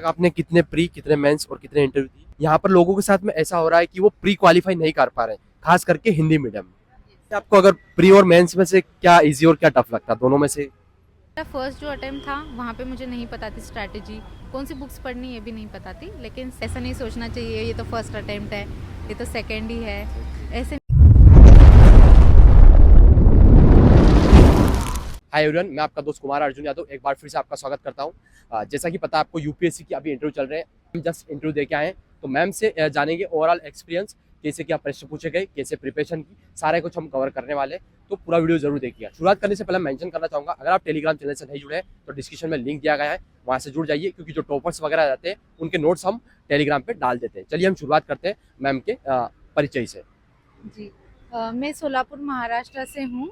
आपने कितने प्री, कितने मेंस और कितने इंटरव्यू दिए? यहाँ पर लोगों के साथ में ऐसा हो रहा है कि वो प्री क्वालिफाई नहीं कर पा रहे हैं, खास करके हिंदी मीडियम में। आपको अगर प्री और मेंस में से क्या इजी और क्या टफ लगता है, दोनों में से? मेरा फर्स्ट जो अटेम्प्ट था वहाँ पे मुझे नहीं पता थी स्ट्रैटेजी कौन सी बुक्स पढ़नी ये भी नहीं पता थी, लेकिन ऐसा नहीं सोचना चाहिए ये तो फर्स्ट अटेम्प्ट है, ये तो सेकेंड ही है, ऐसे। हाय एवरीवन, मैं आपका दोस्त कुमार अर्जुन यादव एक बार फिर से आपका स्वागत करता हूँ। जैसा कि पता है आपको, यूपीएससी की अभी इंटरव्यू चल रहे हैं। हम जस्ट इंटरव्यू दे के आए हैं, तो मैम से जानेंगे ओवरऑल एक्सपीरियंस, कैसे क्या प्रश्न पूछे गए, कैसे प्रिपरेशन की, सारे कुछ हम कवर करने वाले हैं। तो पूरा वीडियो जरूर देखिएगा। शुरुआत करने से पहले मेंशन करना चाहूंगा, अगर आप टेलीग्राम चैनल से नहीं जुड़े हैं तो डिस्क्रिप्शन में लिंक दिया गया है, वहाँ से जुड़ जाइए, क्योंकि जो टॉपर्स वगैरह रहते हैं उनके नोट्स हम टेलीग्राम पे डाल देते हैं। चलिए हम शुरुआत करते हैं मैम के परिचय से। जी, मैं सोलापुर महाराष्ट्र से हूँ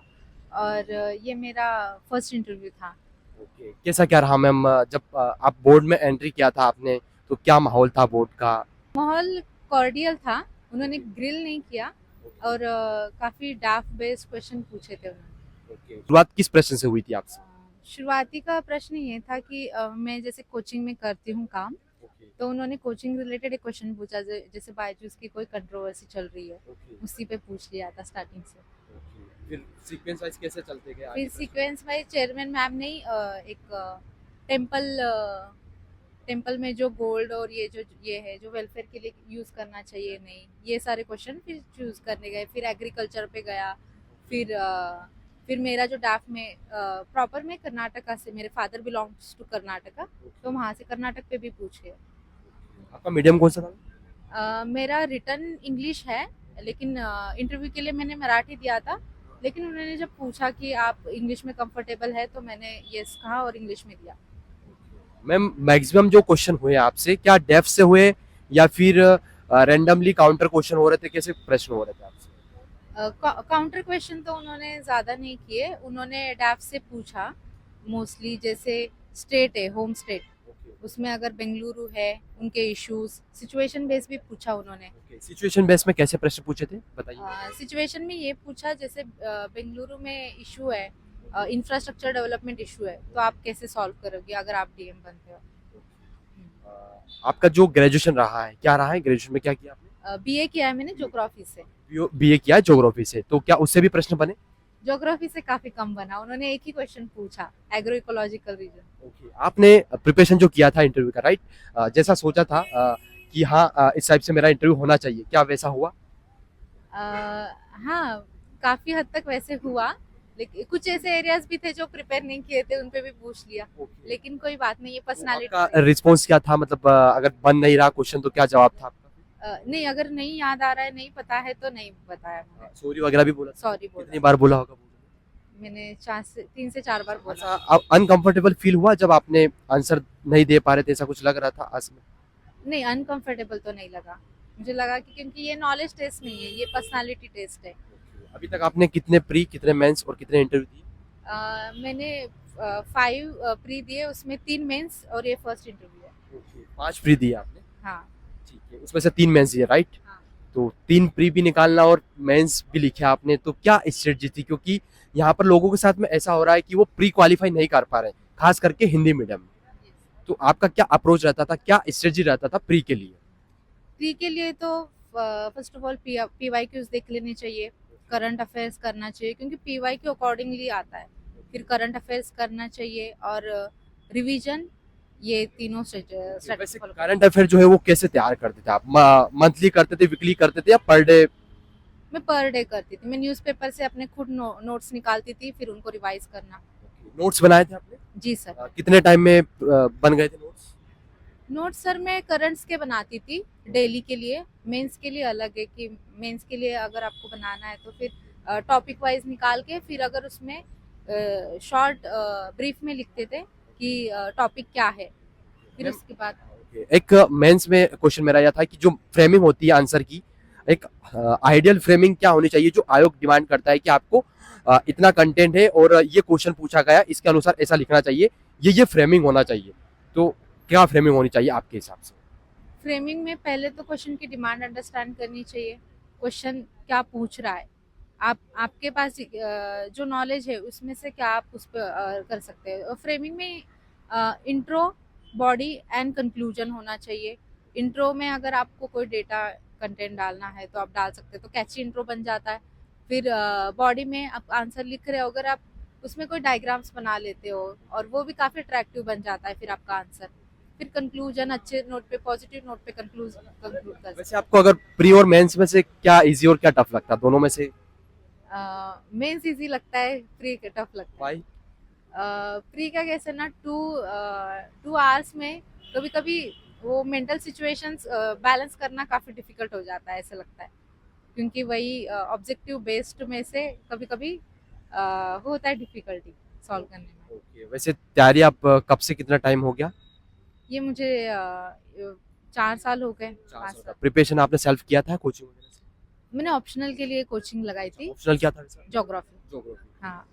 और ये मेरा फर्स्ट इंटरव्यू था। ओके, कैसा क्या रहा मैम? जब आप बोर्ड में एंट्री किया था आपने, तो क्या माहौल था बोर्ड का? माहौल कॉर्डियल था, उन्होंने ग्रिल नहीं किया और काफ़ी डाफ बेस्ड क्वेश्चन पूछे थे उन्होंने। ओके, शुरुआत किस प्रश्न से हुई थी आपसे? शुरुआती का प्रश्न ये था कि मैं जैसे कोचिंग में करती हूँ काम, ओके, तो उन्होंने कोचिंग रिलेटेड एक क्वेश्चन पूछा, जैसे बायजूस की कोई कंट्रोवर्सी चल रही है, ओके, उसी पे पूछ लिया था स्टार्टिंग से। ओके। फिर सीक्वेंस वाइज कैसे चलते गए आगे फिर प्रश्न? सीक्वेंस वाइज चेयरमैन मैम ने एक टेम्पल टेम्पल में जो गोल्ड और ये है जो वेलफेयर के लिए यूज़ करना चाहिए नहीं, ये सारे क्वेश्चन फिर चूज़ करने गए। फिर एग्रीकल्चर पे गया। फिर फिर मेरा जो डाफ में प्रॉपर मैं कर्नाटका से, मेरे फादर बिलोंग्स टू कर्नाटका, तो वहाँ से कर्नाटक पे भी पूछे। आपका मीडियम कौन सा था? मेरा रिटर्न इंग्लिश है, लेकिन इंटरव्यू के लिए मैंने मराठी दिया था, लेकिन उन्होंने जब पूछा कि आप इंग्लिश में कंफर्टेबल है तो मैंने यस कहा और इंग्लिश में दिया। मैम, मैक्सिमम जो क्वेश्चन हुए आपसे, क्या डेप्थ से हुए या फिर रैंडमली काउंटर क्वेश्चन हो रहे थे? कैसे प्रश्न हो रहे थे आपसे? काउंटर क्वेश्चन तो उन्होंने ज़्यादा नहीं किए, उन्होंने डैफ से पूछा मोस्टली, जैसे स्टेट है, होम स्टेट, उसमें अगर बेंगलुरु है, उनके इश्यूज, सिचुएशन बेस भी पूछा उन्होंने। सिचुएशन बेस में कैसे प्रश्न पूछे थे, बताइए। सिचुएशन में ये पूछा, जैसे बेंगलुरु में इशू है, इंफ्रास्ट्रक्चर डेवलपमेंट इशू है, तो आप कैसे सॉल्व करोगे अगर आप डीएम बनते हो। आपका जो ग्रेजुएशन रहा है, क्या रहा है ग्रेजुएशन में, क्या किया आपने? बीए किया है मैंने ज्योग्राफी से। बीए किया है ज्योग्राफी से, तो क्या उससे भी प्रश्न बने? ज्योग्राफी से काफी कम बना, उन्होंने एक ही क्वेश्चन पूछा, एग्रो इकोलॉजिकल रीजन। ओके, आपने प्रिपरेशन जो किया था इंटरव्यू का, राइट? जैसा सोचा था कि हाँ, इस टाइप से मेरा इंटरव्यू होना चाहिए, क्या वैसा हुआ? हाँ, काफी हद तक वैसे हुआ, लेकिन कुछ ऐसे एरियाज भी थे जो प्रिपेयर नहीं किए थे, उन पे भी पूछ लिया। ओके। लेकिन कोई बात नहीं, ये तो आपका पर्सनालिटी। रिस्पॉन्स क्या था, मतलब अगर बन नहीं रहा क्वेश्चन तो क्या जवाब था आपका? नहीं, अगर नहीं याद आ रहा है, नहीं पता है तो नहीं बताया मैंने। सॉरी वगैरह भी बोला? सॉरी कितनी बोला बार बोला होगा? मैंने, 3 से 4 बार बोला। अच्छा, अनकंफर्टेबल फील हुआ जब आपने आंसर नहीं दे पा रहे थे, ऐसा कुछ लग रहा था आस में? नहीं, अनकंफर्टेबल तो नहीं लगा, मुझे लगा कि क्योंकि ये नॉलेज टेस्ट नहीं है, ये पर्सनालिटी टेस्ट है। अभी तक आपने कितने प्री, कितने मेंस और कितने इंटरव्यू दिए? मैंने 5 प्री दिए, उसमें 3 मेंस और ये फर्स्ट इंटरव्यू है। ओके, 5 प्री दिए आपने? हाँ। ठीक है, उसमें से 3 मेंस दिए, राइट? हाँ। तो 3 प्री भी निकालना और मेंस भी लिखा आपने, तो क्या स्ट्रेटजी थी? क्योंकि यहाँ पर लोगों के साथ में ऐसा हो रहा है कि वो प्री क्वालिफाई नहीं कर पा रहे हैं, खास करके हिंदी मीडियम में। तो आपका क्या अप्रोच रहता था, क्या स्ट्रेटजी रहता था प्री के लिए? प्री के लिए तो first of all PYQs देख लेने चाहिए, करंट अफेयर्स करना चाहिए, क्योंकि पीवाई के अकॉर्डिंगली आता है। फिर करंट अफेयर्स करना चाहिए और रिवीजन, ये तीनों वैसे स्ट्रेटजी। करंट अफेयर जो है वो कैसे तैयार करते थे आप? मंथली करते थे, वीकली करते थे या पर डे? मैं पर डे करती थी, मैं न्यूज़पेपर से अपने खुद नोट्स निकालती थी, फिर उनको रिवाइज करना। नोट्स बनाए थे आपने? जी सर। कितने टाइम में बन गए थे नोट्स? नोट्स सर मैं करंट्स के बनाती थी डेली के लिए, मेंस के लिए अलग है कि मेंस के लिए अगर आपको बनाना है तो फिर टॉपिक वाइज निकाल के, फिर अगर उसमें शॉर्ट ब्रीफ में लिखते थे कि टॉपिक क्या है, फिर उसके बाद। एक मेंस में क्वेश्चन मेरा यह था कि जो फ्रेमिंग होती है आंसर की, एक आइडियल फ्रेमिंग क्या होनी चाहिए जो आयोग डिमांड करता है कि आपको इतना कंटेंट है और ये क्वेश्चन पूछा गया, इसके अनुसार ऐसा लिखना चाहिए, ये फ्रेमिंग होना चाहिए। तो क्या फ्रेमिंग होनी चाहिए आपके हिसाब से? फ्रेमिंग में पहले तो क्वेश्चन की डिमांड अंडरस्टैंड करनी चाहिए, क्वेश्चन क्या पूछ रहा है, आप आपके पास जो नॉलेज है उसमें से क्या आप उस पर कर सकते हैं। फ्रेमिंग में इंट्रो, बॉडी एंड कंक्लूजन होना चाहिए। इंट्रो में अगर आपको कोई डेटा कंटेंट डालना है तो आप डाल सकते हो, तो कैची इंट्रो बन जाता है। फिर बॉडी में आप आंसर लिख रहे हो, अगर आप उसमें कोई डायग्राम्स बना लेते हो और वो भी काफ़ी अट्रैक्टिव बन जाता है फिर आपका आंसर। फिर कंक्लूजन अच्छे नोट पे, पॉजिटिव नोट पे कंक्लूड कर सकते वैसे आपको अगर प्री और मेंस में से क्या इजी और क्या टफ लगता है, दोनों में से? मेंस इजी लगता है, प्री टफ लगता है। भाई प्री का कैसे ना 2 आवर्स में कभी कभी वो मेंटल सिचुएशंस बैलेंस करना काफ़ी डिफिकल्ट हो जाता है, ऐसा लगता है, क्योंकि वही ऑब्जेक्टिव बेस्ड में से कभी कभी होता है डिफिकल्टी सॉल्व करने में। ओके, वैसे तैयारी आप कब से कितना टाइम हो गया? ये मुझे 4 साल हो गए, 5 साल। प्रिपरेशन आपने सेल्फ किया था कोचिंग वगैरह से? मैंने ऑप्शनल के लिए कोचिंग लगाई थी, ऑप्शनल क्या था? ज्योग्राफी। ज्योग्राफी। हाँ,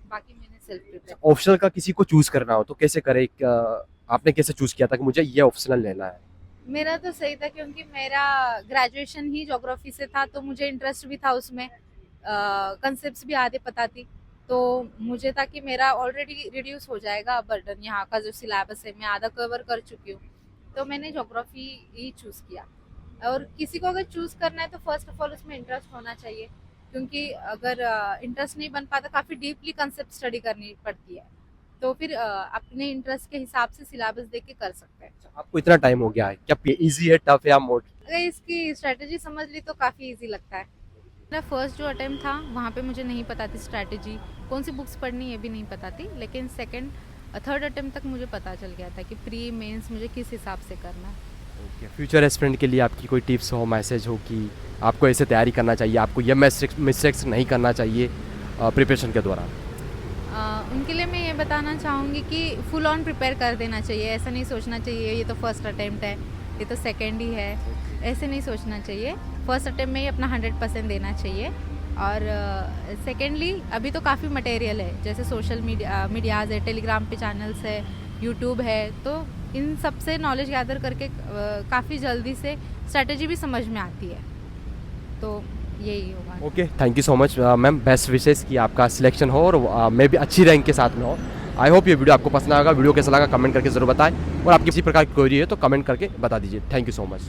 बाकी मैंने सेल्फ प्रिपेयर। ऑप्शनल का किसी को चूज करना हो तो कैसे करे? आपने कैसे चूज किया था कि मुझे ये ऑप्शनल लेना है? मेरा तो सही था, क्योंकि मेरा ग्रेजुएशन ही ज्योग्राफी से था, तो मुझे इंटरेस्ट भी था उसमें, कंसेप्ट्स भी आधे पता थी, तो मुझे था कि मेरा ऑलरेडी रिड्यूस हो जाएगा बर्डन, यहाँ का जो सिलेबस है मैं आधा कवर कर चुकी हूँ, तो मैंने ज्योग्राफी ही चूज़ किया। और किसी को अगर चूज़ करना है तो फर्स्ट ऑफ ऑल उसमें इंटरेस्ट होना चाहिए, क्योंकि अगर इंटरेस्ट नहीं बन पाता, काफ़ी डीपली कंसेप्ट स्टडी करनी पड़ती है, तो फिर अपने इंटरेस्ट के हिसाब से सिलेबस देख के कर सकते हैं। आपको इतना टाइम हो गया है, क्या इजी है, टफ है या मोड? अगर इसकी स्ट्रेटेजी समझ ली तो काफ़ी इजी लगता है। मेरा फर्स्ट जो अटेम्प्ट था वहाँ पे मुझे नहीं पता थी स्ट्रैटेजी, कौन सी बुक्स पढ़नी ये भी नहीं पता थी, लेकिन सेकंड थर्ड अटेम्प्ट तक मुझे पता चल गया था कि प्री मेंस मुझे किस हिसाब से करना है। फ्यूचर एस्पिरेंट के लिए आपकी कोई टिप्स हो, मैसेज हो कि आपको ऐसे तैयारी करना चाहिए, आपको ये मिस्टेक्स नहीं करना चाहिए प्रिपरेशन के दौरान? उनके लिए मैं ये बताना चाहूँगी कि फुल ऑन प्रिपेयर कर देना चाहिए, ऐसा नहीं सोचना चाहिए ये तो फर्स्ट अटेम्प्ट है, ये तो सेकेंड ही है, ऐसे नहीं सोचना चाहिए। फर्स्ट अटेम्प्ट में ही अपना 100% देना चाहिए। और सेकेंडली अभी तो काफ़ी मटेरियल है, जैसे सोशल मीडियाज़ है, टेलीग्राम पे चैनल्स है, यूट्यूब है, तो इन सब से नॉलेज गैदर करके काफ़ी जल्दी से स्ट्रैटेजी भी समझ में आती है, तो यही होगा। Okay, thank you so much ma'am, best wishes कि आपका सिलेक्शन हो और मैं भी अच्छी रैंक के साथ में हो। आई होप ये वीडियो आपको पसंद आएगा। वीडियो कैसा लगा कमेंट करके ज़रूर बताएं, और आपकी किसी प्रकार की क्वेरी है तो कमेंट करके बता दीजिए। Thank you so much.